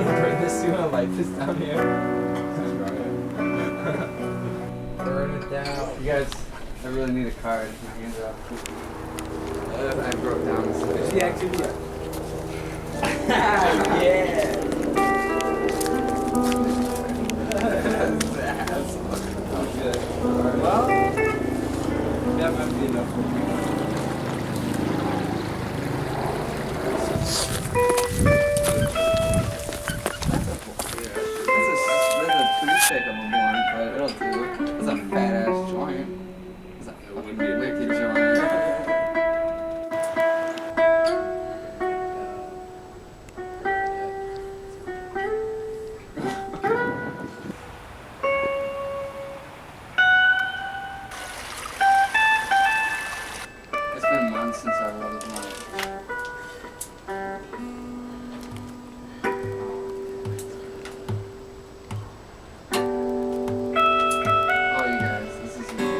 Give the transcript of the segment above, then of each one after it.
Burn this, you wanna light this down here? Burn it down. You guys, I really need a card. My hands are up. I broke down this. Where's the activity? Yeah! Good. Alright, well, that might be enough for me. That's a toothpick of a blunt, but it'll do. That's a fat ass joint. That's a fucking wicked joint. It's been months since I rolled a blunt. Oh, you guys, this is gonna be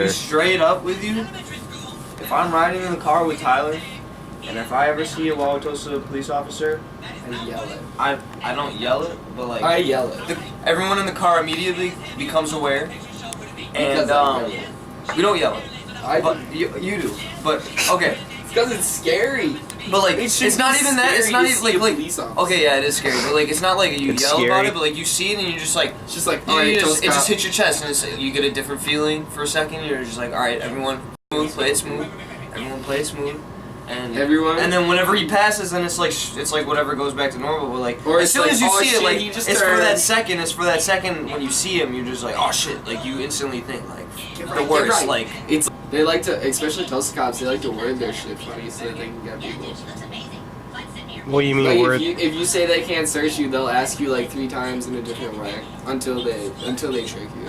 Be straight up with you. If I'm riding in the car with Tyler, and if I ever see a Wauwatosa police officer, I yell it. I don't yell it, but like I yell it. Everyone in the car immediately becomes aware, and we don't yell it. But you do. But okay. It's because it's scary. But like, it's not even that. It's not even like okay, yeah, it is scary. But like, it's not like you yell about it. But like, you see it and you're just like, it's just like, it just hits your chest and you get a different feeling for a second. You're just like, all right, everyone, play it smooth. Everyone play it smooth. And then whenever he passes, then it's like whatever goes back to normal. But like, as soon as you see it, like it's for that second. It's for that second when you see him, you're just like, oh shit! Like you instantly think like the worst. Like it's they like to, especially Tulsa cops. They like to word their shit funny so that they can get people. What do you mean like word? If you say they can't search you, they'll ask you like 3 times in a different way until they trick you.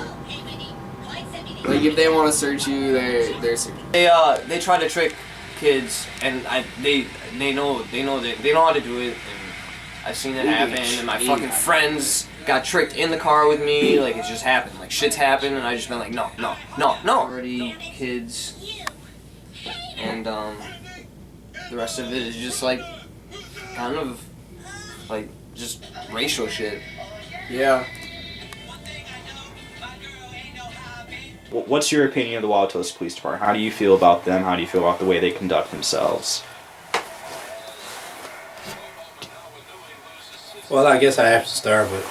Like if they want to search you, they're searching. They try to trick kids, and they know how to do it, and I've seen it happen, and my fucking friends got tricked in the car with me, like it just happened, like shit's happened, and I just been like, no. Already kids, and the rest of it is just like, kind of, like, just racial shit. Yeah. What's your opinion of the Wauwatosa Police Department? How do you feel about them? How do you feel about the way they conduct themselves? Well, I guess I have to start with,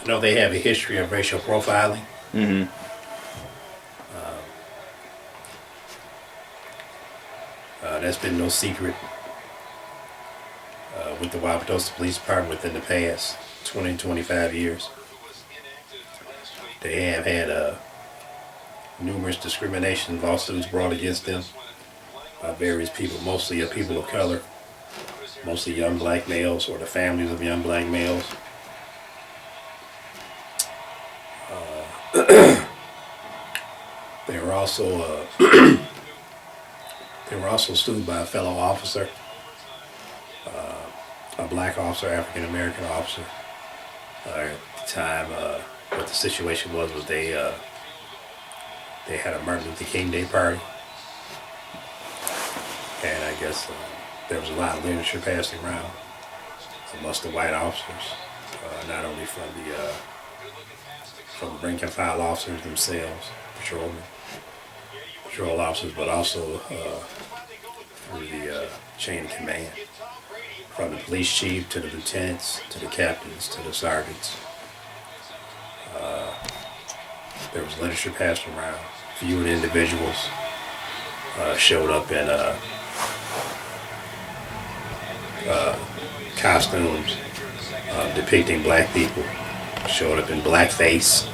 I know they have a history of racial profiling. Mm-hmm. That's been no secret with the Wauwatosa Police Department within the past 20, 25 years. They have had numerous discrimination lawsuits brought against them by various people, mostly people of color, mostly young black males or the families of young black males. They were also they were also sued by a fellow officer, a black officer, African American officer. At the time, what the situation was they had a Martin Luther King Day party, and I guess there was a lot of literature passing around amongst the white officers, not only from the rank and file officers themselves, patrol officers, but also through the chain of command, from the police chief to the lieutenants to the captains to the sergeants. There was literature passed around. Few of the individuals showed up in costumes depicting black people, showed up in blackface.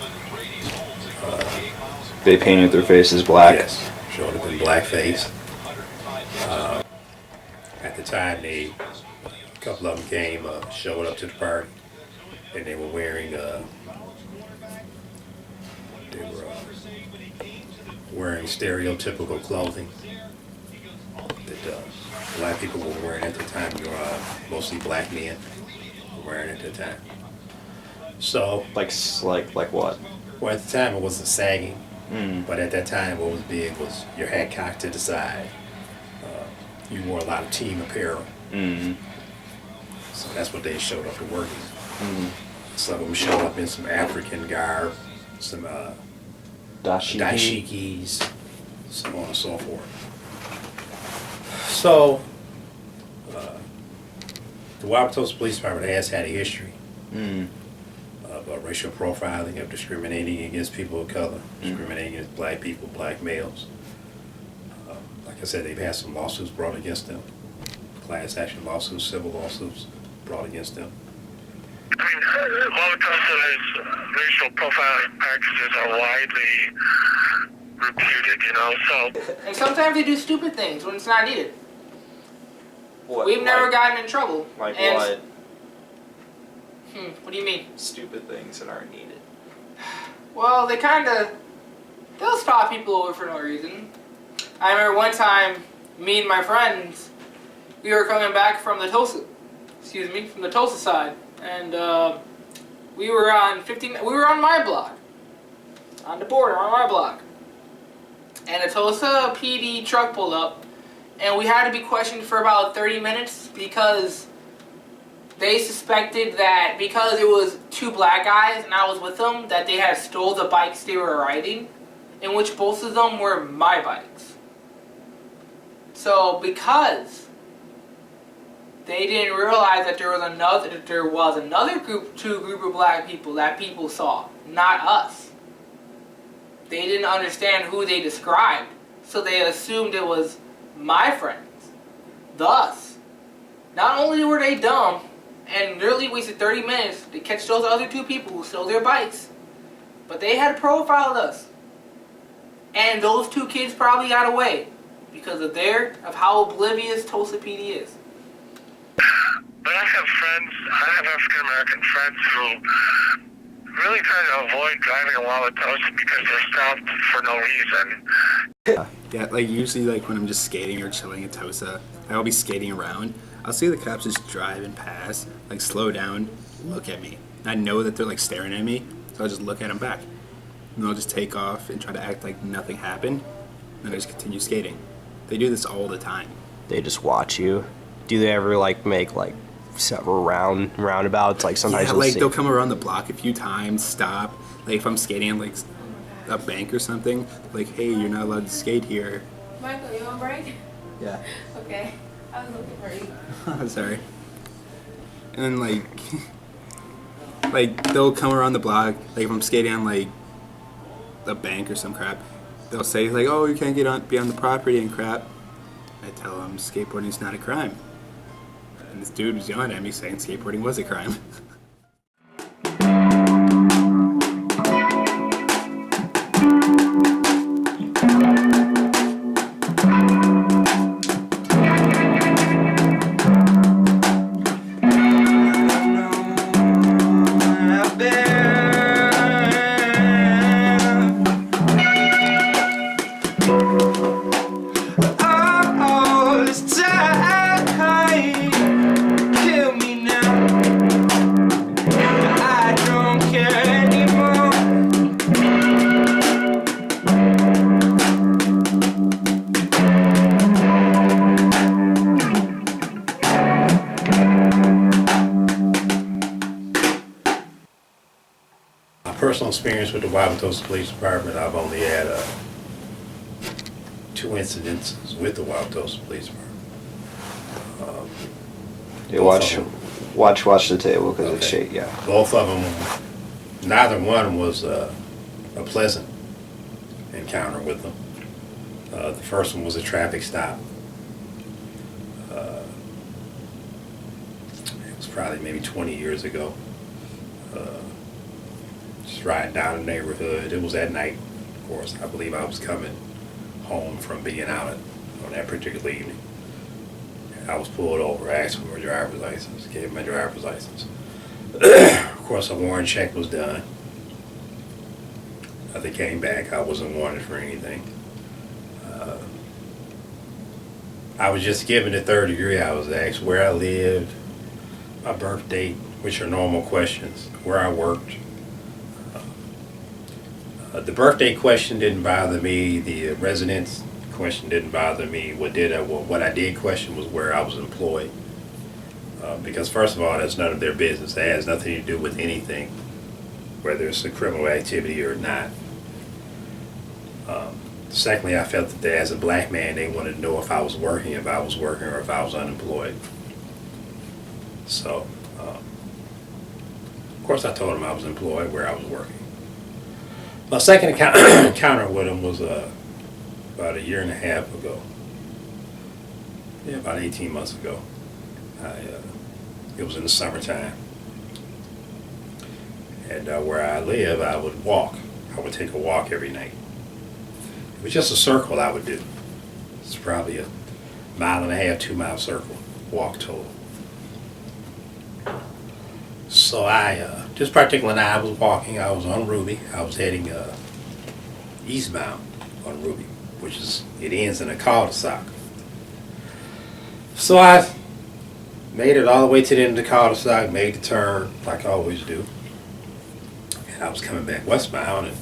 They painted their faces black. Yes, showed up in blackface. At the time, a couple of them came, showed up to the party, and they were wearing stereotypical clothing that black people were wearing at the time. Mostly black men were wearing at the time. So, Like what? well, at the time it wasn't sagging, but at that time what was big was your hat cocked to the side. You wore a lot of team apparel. So that's what they showed up to work in. Some of them showed up in some African garb, some dashikis, so on and so forth. So, the Wauwatosa Police Department has had a history of racial profiling, of discriminating against people of color, discriminating against black people, black males. Like I said, they've had some lawsuits brought against them, class action lawsuits, civil lawsuits brought against them. I mean, Wauwatosa's racial profiling practices are widely reputed, you know, so... And sometimes they do stupid things when it's not needed. What? We've never gotten in trouble. Like and what? What do you mean? Stupid things that aren't needed. Well, they'll stop people over for no reason. I remember one time, me and my friends, we were coming back from the Tulsa side, and we were on my block, on the border, on my block. And a Tulsa PD truck pulled up, and we had to be questioned for about 30 minutes because they suspected that because it was two black guys and I was with them, that they had stole the bikes they were riding, in which both of them were my bikes. So because they didn't realize that there was another group of black people that people saw, not us. They didn't understand who they described, so they assumed it was my friends. Thus, not only were they dumb and nearly wasted 30 minutes to catch those other two people who stole their bikes, but they had profiled us. And those two kids probably got away because of how oblivious Tulsa PD is. But I have African American friends who really try to avoid driving in Wauwatosa because they're stopped for no reason. Yeah, like usually like when I'm just skating or chilling in Tosa, I'll be skating around. I'll see the cops just driving past, like slow down, look at me. And I know that they're like staring at me, so I'll just look at them back. And they'll just take off and try to act like nothing happened, and I just continue skating. They do this all the time. They just watch you. Do they ever like make like several roundabouts? Like sometimes Yeah, like they'll come around the block a few times, stop. Like if I'm skating on like a bank or something, like, hey, you're not allowed to skate here. Michael, you on break? Yeah. Okay. I was looking for you. I'm sorry. And then like they'll come around the block, like if I'm skating on like a bank or some crap, they'll say like, oh, you can't be on the property and crap. I tell them skateboarding's not a crime. And this dude was yelling at me saying skateboarding was a crime. personal experience with the Wauwatosa Police Department, I've only had 2 incidences with the Wauwatosa Police Department. Yeah, Both of watch the table because it's Okay. shake. Yeah. Both of them, neither one was a pleasant encounter with them. The first one was a traffic stop. It was probably maybe 20 years ago. Just riding down the neighborhood. It was at night, of course. I believe I was coming home from being out on that particular evening. I was pulled over, asked for my driver's license, gave my driver's license. Of course, a warrant check was done. They came back. I wasn't wanted for anything. I was just given the third degree. I was asked where I lived, my birth date, which are normal questions, where I worked. The birthday question didn't bother me. The residence question didn't bother me. What I did question was where I was employed. Because first of all, that's none of their business. That has nothing to do with anything, whether it's a criminal activity or not. Secondly, I felt that as a black man, they wanted to know if I was working, or if I was unemployed. So, of course, I told them I was employed, where I was working. My second encounter with them was about 1.5 years ago. Yeah, about 18 months ago. It was in the summertime. And where I live, I would walk. I would take a walk every night. It was just a circle I would do. It's probably a 1.5 mile, 2 mile circle, walk total. So this particular night I was walking, I was on Ruby. I was heading eastbound on Ruby, it ends in a cul-de-sac. So I made it all the way to the end of the cul-de-sac, made the turn like I always do. And I was coming back westbound and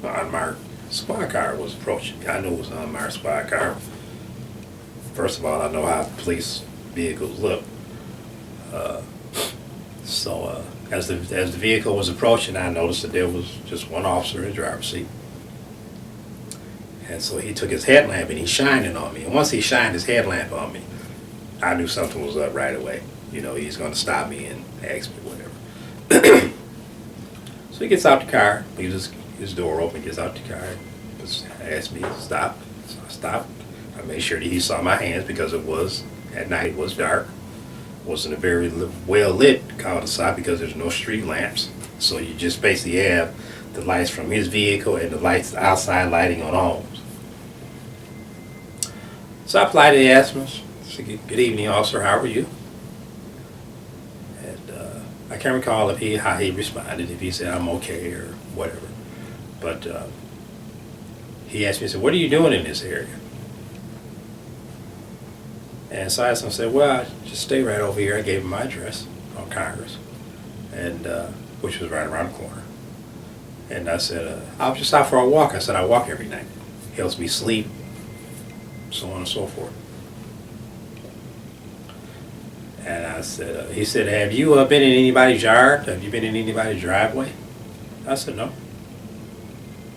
an unmarked squad car was approaching me. I knew it was an unmarked squad car. First of all, I know how police vehicles look. So as the vehicle was approaching, I noticed that there was just one officer in the driver's seat. And so he took his headlamp and he shined it on me. And once he shined his headlamp on me, I knew something was up right away. You know, he's going to stop me and ask me whatever. So he gets out the car, leaves his door open, gets out the car, asked me to stop. So I stopped. I made sure that he saw my hands because at night it was dark. It wasn't a very well lit cul-de-sac because there's no street lamps. So you just basically have the lights from his vehicle and the lights outside lighting on homes. So I politely asked him, I said, "Good evening, officer, how are you?" And I can't recall how he responded, if he said I'm okay or whatever. But he asked me, he said, "What are you doing in this area?" And so I asked him, I said, "Well, I just stay right over here." I gave him my address on Congress, and which was right around the corner. And I said, "I was just out for a walk." I said, "I walk every night. Helps me sleep," so on and so forth. And I said, he said, "Have you been in anybody's yard? Have you been in anybody's driveway?" I said, "No."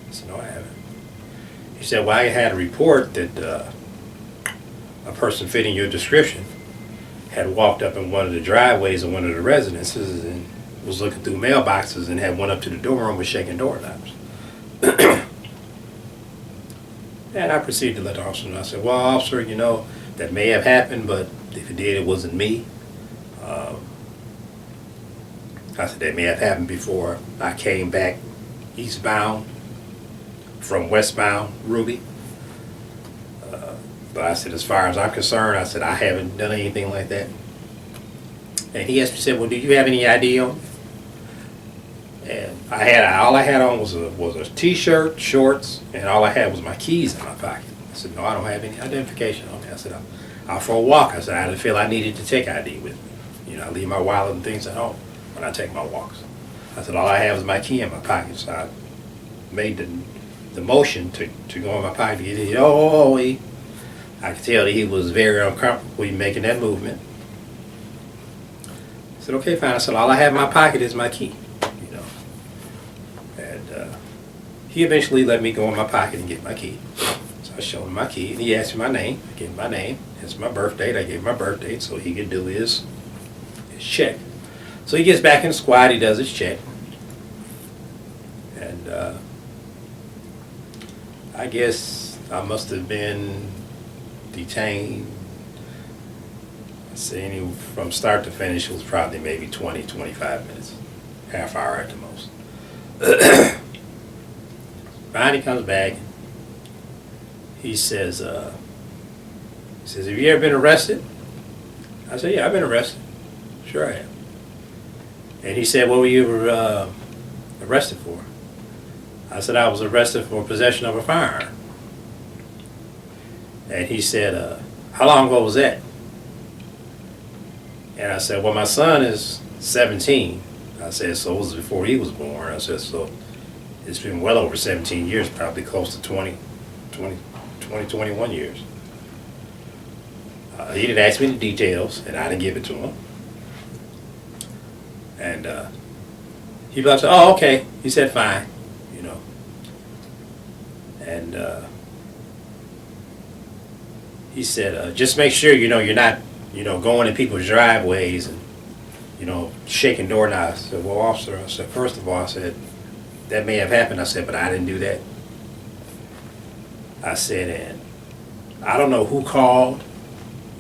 I said, "No, I haven't." He said, "Well, I had a report that a person fitting your description had walked up in one of the driveways of one of the residences and was looking through mailboxes and had went up to the door and was shaking doorknobs." And I proceeded to let the officer know. I said, "Well, officer, you know, that may have happened, but if it did, it wasn't me." I said, "That may have happened before I came back eastbound from westbound Ruby. But I said, as far as I'm concerned," I said, "I haven't done anything like that." And he asked me, said, "Well, do you have any ID on?" And all I had on was a t-shirt, shorts, and all I had was my keys in my pocket. I said, "No, I don't have any identification on me." I said, "I'm out for a walk." I said, "I didn't feel I needed to take ID with me. You know, I leave my wallet and things at home when I take my walks." I said, "All I have is my key in my pocket." So I made the motion to go in my pocket. He said, I could tell that he was very uncomfortable with making that movement. I said, "Okay, fine." I said, "All I have in my pocket is my key." You know. He eventually let me go in my pocket and get my key. So I showed him my key, and he asked me my name. I gave him my name. It's my birth date. I gave him my birth date so he could do his check. So he gets back in the squad. He does his check. And I guess I must have been detained. Saying from start to finish, it was probably maybe 20, 25 minutes. Half hour at the most. Finally comes back. He says, have you ever been arrested? I said, yeah, I've been arrested. Sure I have. And he said, what were you arrested for? I said, I was arrested for possession of a firearm. And he said, how long ago was that? And I said, well, my son is 17. I said, so it was before he was born. I said, so it's been well over 17 years, probably close to 21 years. He didn't ask me the details, and I didn't give it to him. And he said, oh, okay. He said, fine, you know. And he said, just make sure, you know, you're not, you know, going in people's driveways and, you know, shaking doorknobs. I said, well, officer, I said, first of all, I said, that may have happened. I said, but I didn't do that. I said, and I don't know who called,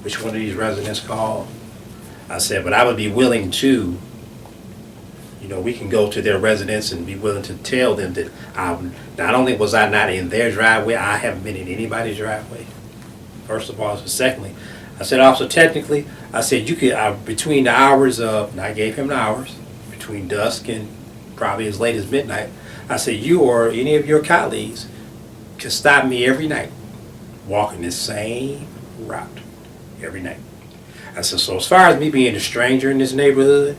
which one of these residents called. I said, but I would be willing to, you know, we can go to their residence and be willing to tell them that not only was I not in their driveway, I haven't been in anybody's driveway. First of all. So secondly, I said, also technically, I said, you could, between the hours of, and I gave him the hours, between dusk and probably as late as midnight, I said, you or any of your colleagues could stop me every night, walking the same route every night. I said, so as far as me being a stranger in this neighborhood,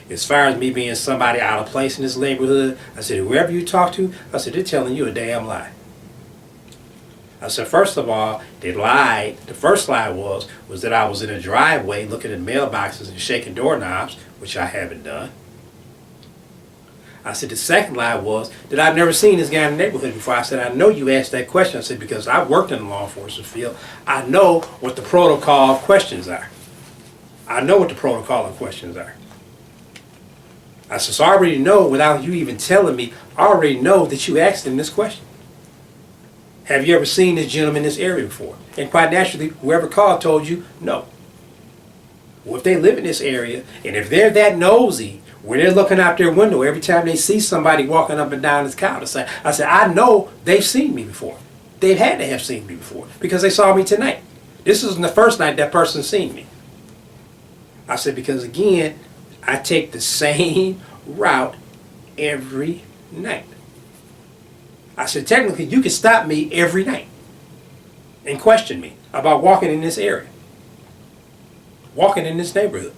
as far as me being somebody out of place in this neighborhood, I said, whoever you talk to, I said, they're telling you a damn lie. I said, first of all, they lied. The first lie was that I was in a driveway looking at mailboxes and shaking doorknobs, which I haven't done. I said, the second lie was that I've never seen this guy in the neighborhood before. I said, I know you asked that question. I said, because I've worked in the law enforcement field. I know what the protocol of questions are. I know what the protocol of questions are. I said, so I already know, without you even telling me, I already know that you asked him this question. Have you ever seen this gentleman in this area before? And quite naturally, whoever called told you no. Well, if they live in this area, and if they're that nosy, where they're looking out their window every time they see somebody walking up and down this cul-de-sac, I said, I know they've seen me before. They've had to have seen me before because they saw me tonight. This isn't the first night that person's seen me. I said, because again, I take the same route every night. I said, technically, you can stop me every night and question me about walking in this area, walking in this neighborhood.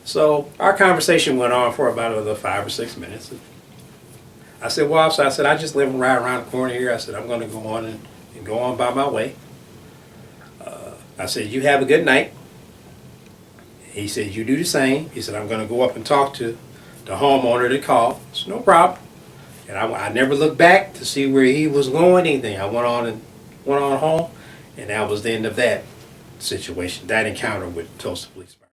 So our conversation went on for about another 5 or 6 minutes. I said, well, so I said, I just live right around the corner here. I said, I'm going to go on and go on by my way. I said, you have a good night. He said, you do the same. He said, I'm going to go up and talk to the homeowner that called. It's no problem. And I never looked back to see where he was going, anything. I went on home, and that was the end of that situation, that encounter with Tulsa Police Department.